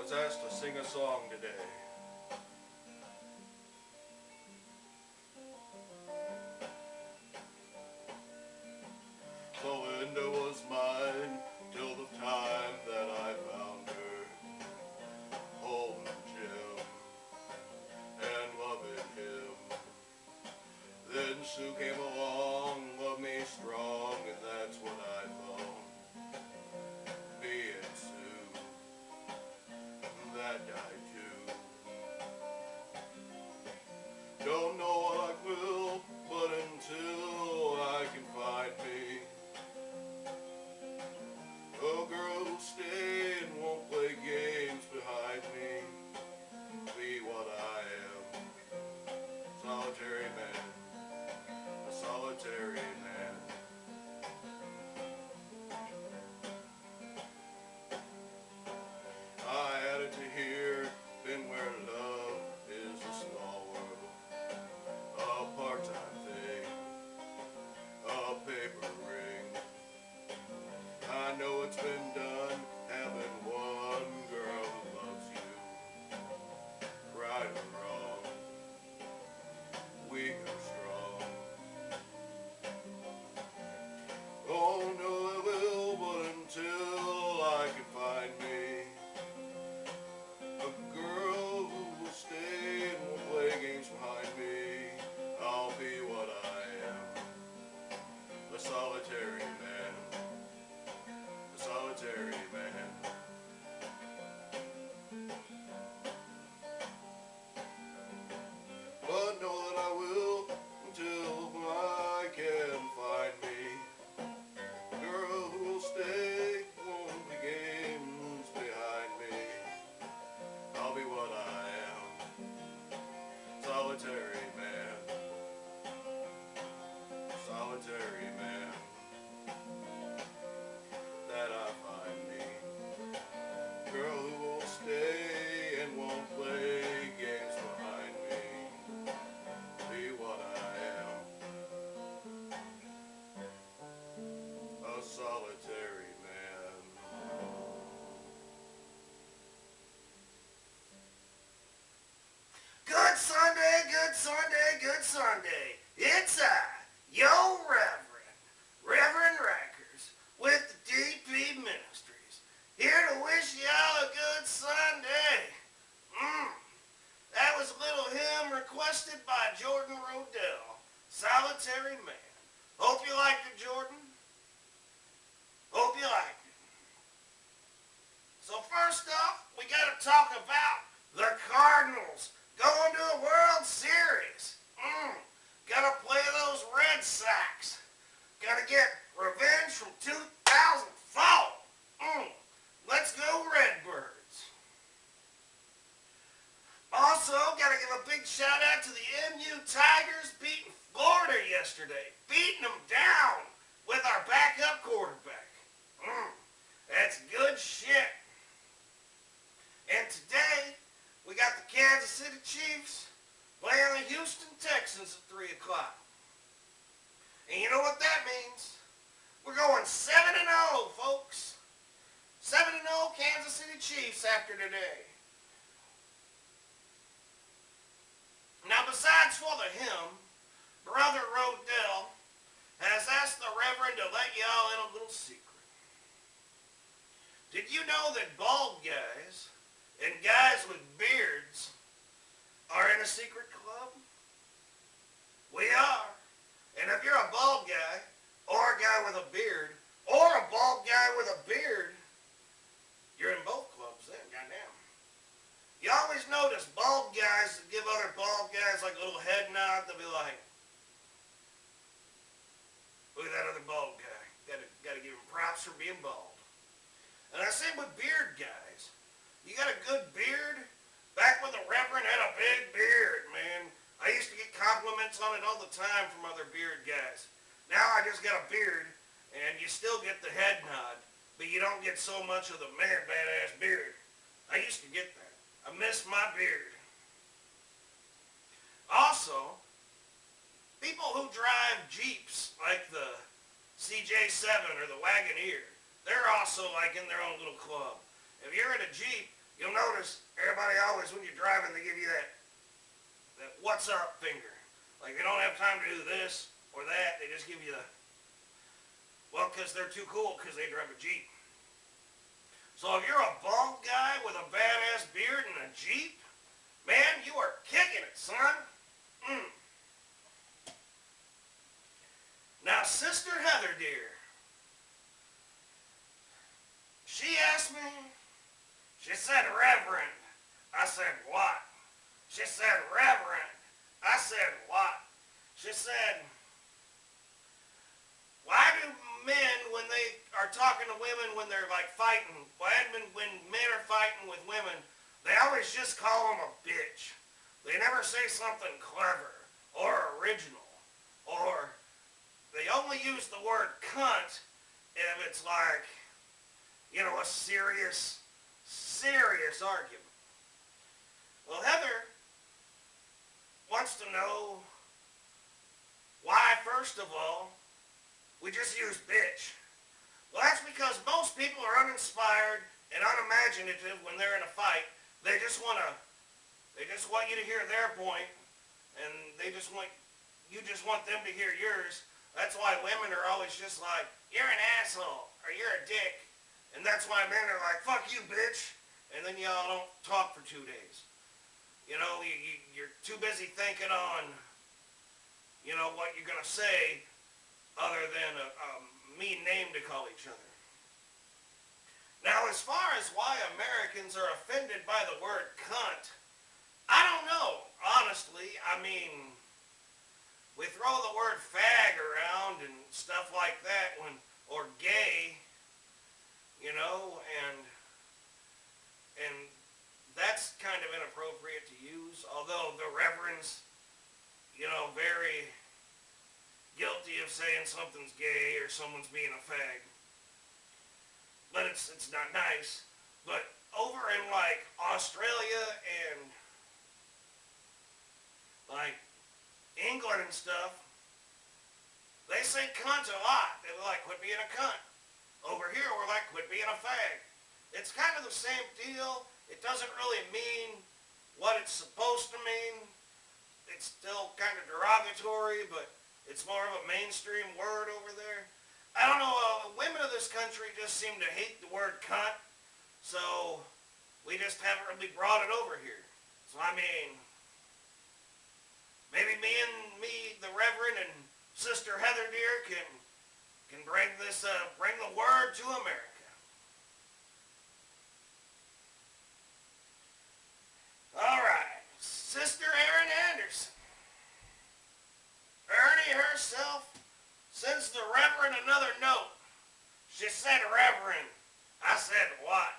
was asked to sing a song today. Belinda was mine till the time that I found her, holding Jim and loving him. Then Sue came along, loved me strong, and that's what I thought. Me and Sue, that died too. Don't know what I will, but until I can find me a girl who'll stay and won't play games behind me, be what I am, solitary man, a solitary man. I had it to hear, been where love is a small world, a part-time thing, a paper ring. I know it's been done, having one girl who loves you, right or wrong, weak or strong. Oh no, I will, but until I can find me a girl who will stay and will play games behind me, I'll be what I am, the solitary man. Solitary man. But know that I will until I can find me a girl who will stay, won't play games behind me. I'll be what I am, solitary man, solitary man. That I find me girl who will stay and won't play games behind me, be what I am, a solitary man. Good Sunday, good Sunday, good Sunday. It's your Reverend Rackers with the DP Ministries, here to wish y'all a good Sunday. That was a little hymn requested by Jordan Rodell, Solitary Man. Hope you liked it, Jordan. Hope you liked it. So first off, we got to talk about the Cardinals going to a World Series. Got to play those Red Sox. Got to get revenge from 2004. Let's go Redbirds. Also, got to give a big shout out to the MU Tigers beating Florida yesterday. Beating them down with our backup quarterback. That's good shit. And today, we got the Kansas City Chiefs playing the Houston Texans at 3 o'clock. And you know what that means? We're going 7-0, folks. 7-0 Kansas City Chiefs after today. Now, besides for the hymn, Brother Rodell has asked the Reverend to let y'all in a little secret. Did you know that bald guys and guys with beards are in a secret club? We are. And if you're a bald guy, or a guy with a beard, or a bald guy with a beard, you're in both clubs then, goddamn. You always notice bald guys that give other bald guys like a little head nod. They'll be like, look at that other bald guy. Gotta give him props for being bald. And I say with beard guys, you got a good beard? Back when the Reverend had a big beard, man. I used to get compliments on it all the time from other beard guys. Now I just got a beard, and you still get the head nod, but you don't get so much of the man badass beard. I used to get that. I miss my beard. Also, people who drive Jeeps like the CJ7 or the Wagoneer, they're also like in their own little club. If you're in a Jeep, You'll notice everybody always, when you're driving, they give you that what's up finger. Like they don't have time to do this or that. They just give you the, well, because they're too cool because they drive a Jeep. So if you're a bald guy with a badass beard and a Jeep, man, you are kicking it, son. Now, Sister Heather, dear, she asked me, she said, Reverend. I said, what? She said, Reverend. I said, what? She said, why do men, when they are talking to women, when they're like fighting, when men are fighting with women, they always just call them a bitch. They never say something clever or original, or they only use the word cunt if it's like, you know, a serious argument. Well, Heather wants to know why, first of all, we just use bitch. Well, that's because most people are uninspired and unimaginative when they're in a fight. They just want you to hear their point, and you just want them to hear yours. That's why women are always just like, you're an asshole, or you're a dick. And that's why men are like, fuck you, bitch. And then y'all don't talk for 2 days. You know, you're too busy thinking on, you know, what you're going to say other than a mean name to call each other. Now, as far as why Americans are offended by the word cunt, I don't know, honestly. I mean, we throw the word fag around and stuff like that, or gay, you know, and that's kind of inappropriate to use, although the reverend's, you know, very guilty of saying something's gay or someone's being a fag. But it's not nice. But over in like Australia and like England and stuff, they say cunt a lot. They're like, quit being a cunt. Over here, we're like, quit being a fag. It's kind of the same deal. It doesn't really mean what it's supposed to mean. It's still kind of derogatory, but it's more of a mainstream word over there. I don't know, women of this country just seem to hate the word cunt, so we just haven't really brought it over here. So I mean, maybe me, the Reverend, and Sister Heather dear can bring the word to America. Alright, Sister Erin Anderson. Ernie herself sends the Reverend another note. She said, Reverend. I said, what?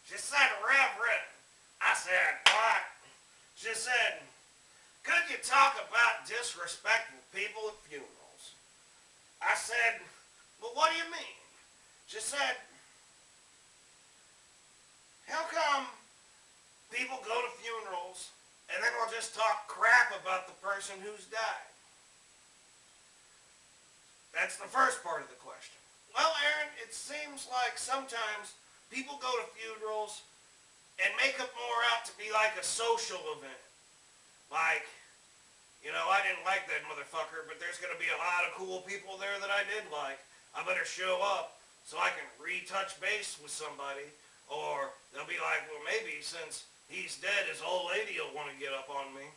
She said, Reverend. I said, what? She said, could you talk about disrespectful people at funerals? I said, well, what do you mean? She said, how come people go to funerals and then we'll just talk crap about the person who's died? That's the first part of the question. Well, Erin, it seems like sometimes people go to funerals and make it more out to be like a social event. Like, you know, I didn't like that motherfucker, but there's going to be a lot of cool people there that I did like. I better show up so I can retouch base with somebody. Or they'll be like, well, maybe since he's dead, his old lady will want to get up on me.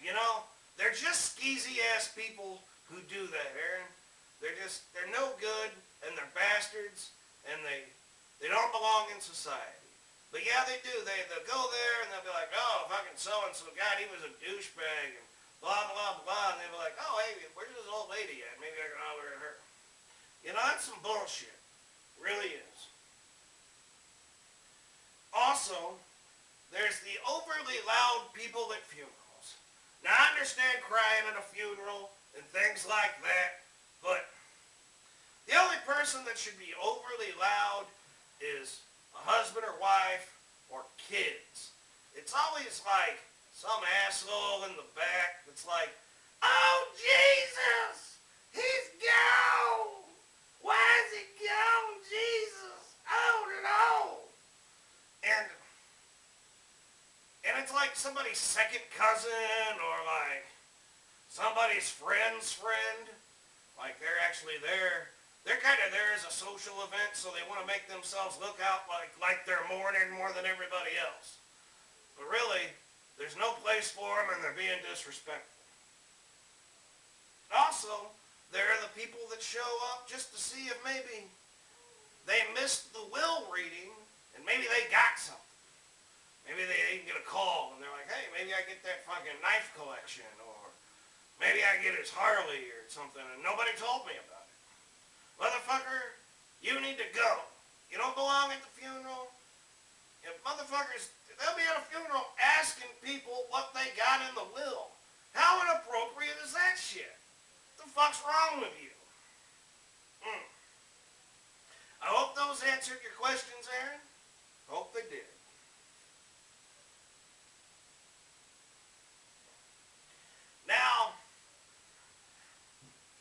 You know, they're just skeezy-ass people who do that, Erin. They're no good, and they're bastards, and they don't belong in society. But yeah, they do. They'll go there, and they'll be like, oh, fucking so-and-so, God, he was a douchebag, and blah, blah, blah, and they'll be like, oh, hey, where's this old lady at? Maybe I can holler at her. You know, that's some bullshit. It really is. Also, there's the overly loud people at funerals. Now, I understand crying at a funeral and things like that, but the only person that should be overly loud is a husband or wife or kids. It's always like some asshole in the back that's like, oh, Jesus, he's gone. Why is he gone, Jesus? Oh, no. And like somebody's second cousin or like somebody's friend's friend. Like they're actually there. They're kind of there as a social event, so they want to make themselves look out like they're mourning more than everybody else. But really, there's no place for them and they're being disrespectful. Also, there are the people that show up just to see if maybe they missed the will reading and maybe they got something. Maybe they get a call and they're like, hey, maybe I get that fucking knife collection, or maybe I get his Harley or something and nobody told me about it. Motherfucker, you need to go. You don't belong at the funeral. If motherfuckers, they'll be at a funeral asking people what they got in the will. How inappropriate is that shit? What the fuck's wrong with you? I hope those answered your questions, Aaron. Hope they did. Now,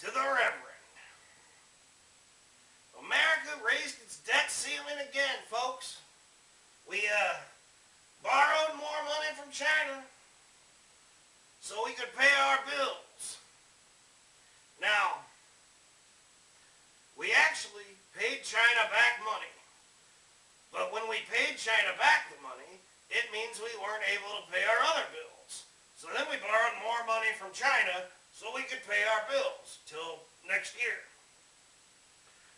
to the Reverend. America raised its debt ceiling again, folks. We borrowed more money from China so we could pay our bills. Now, we actually paid China back money. But when we paid China back the money, it means we weren't able to pay our other bills. So then we borrowed more money from China so we could pay our bills till next year.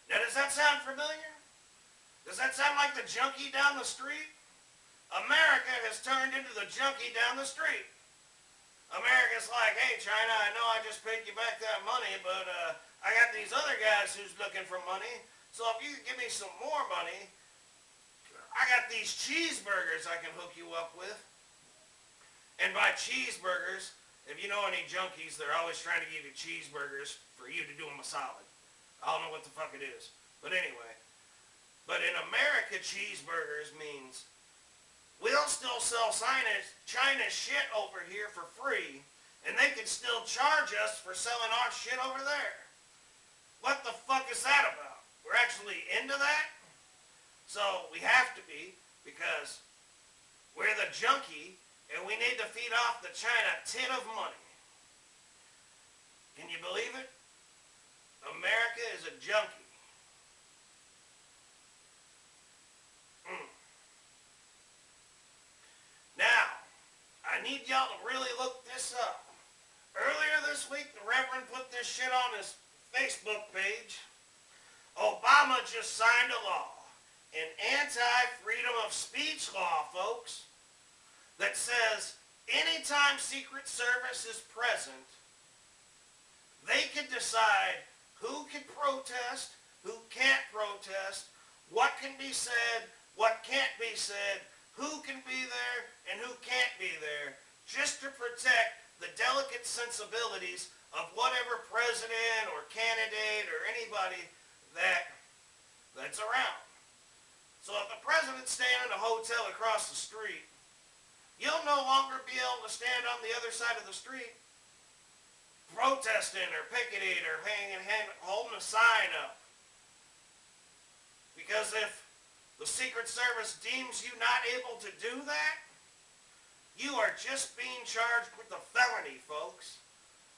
Now, does that sound familiar? Does that sound like the junkie down the street? America has turned into the junkie down the street. America's like, hey, China, I know I just paid you back that money, but I got these other guys who's looking for money, so if you could give me some more money, I got these cheeseburgers I can hook you up with. And by cheeseburgers, if you know any junkies, they're always trying to give you cheeseburgers for you to do them a solid. I don't know what the fuck it is. But anyway. But in America, cheeseburgers means we'll still sell China shit over here for free, and they can still charge us for selling our shit over there. What the fuck is that about? We're actually into that? So we have to be, because we're the junkie, and we need to feed off the China tin of money. Can you believe it? America is a junkie. Now, I need y'all to really look this up. Earlier this week, the Reverend put this shit on his Facebook page. Obama just signed a law, an anti-freedom of speech law, folks, that says anytime Secret Service is present, they can decide who can protest, who can't protest, what can be said, what can't be said, who can be there and who can't be there, just to protect the delicate sensibilities of whatever president or candidate or anybody that's around. So if the president's staying in a hotel across the street, you'll no longer be able to stand on the other side of the street protesting or picketing or holding a sign up. Because if the Secret Service deems you not able to do that, you are just being charged with a felony, folks.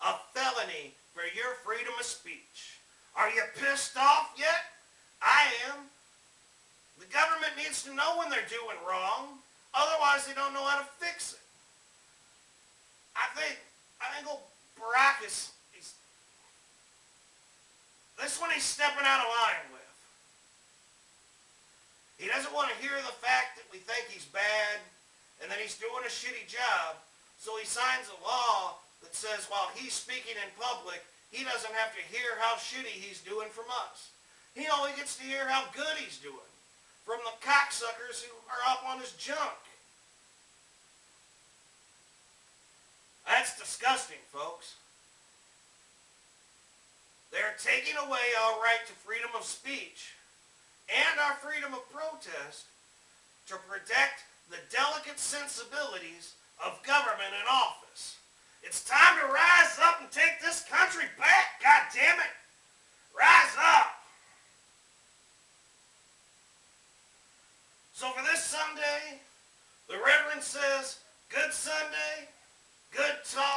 A felony for your freedom of speech. Are you pissed off yet? I am. The government needs to know when they're doing wrong. Otherwise, they don't know how to fix it. I think old Barack this one he's stepping out of line with. He doesn't want to hear the fact that we think he's bad and that he's doing a shitty job, so he signs a law that says while he's speaking in public, he doesn't have to hear how shitty he's doing from us. He only gets to hear how good he's doing from the cocksuckers who are up on his junk. That's disgusting, folks. They're taking away our right to freedom of speech and our freedom of protest to protect the delicate sensibilities of government in office. It's time to rise up and take this country back, goddammit! Rise up! So for this Sunday, the Reverend says, Good Sunday, good talk.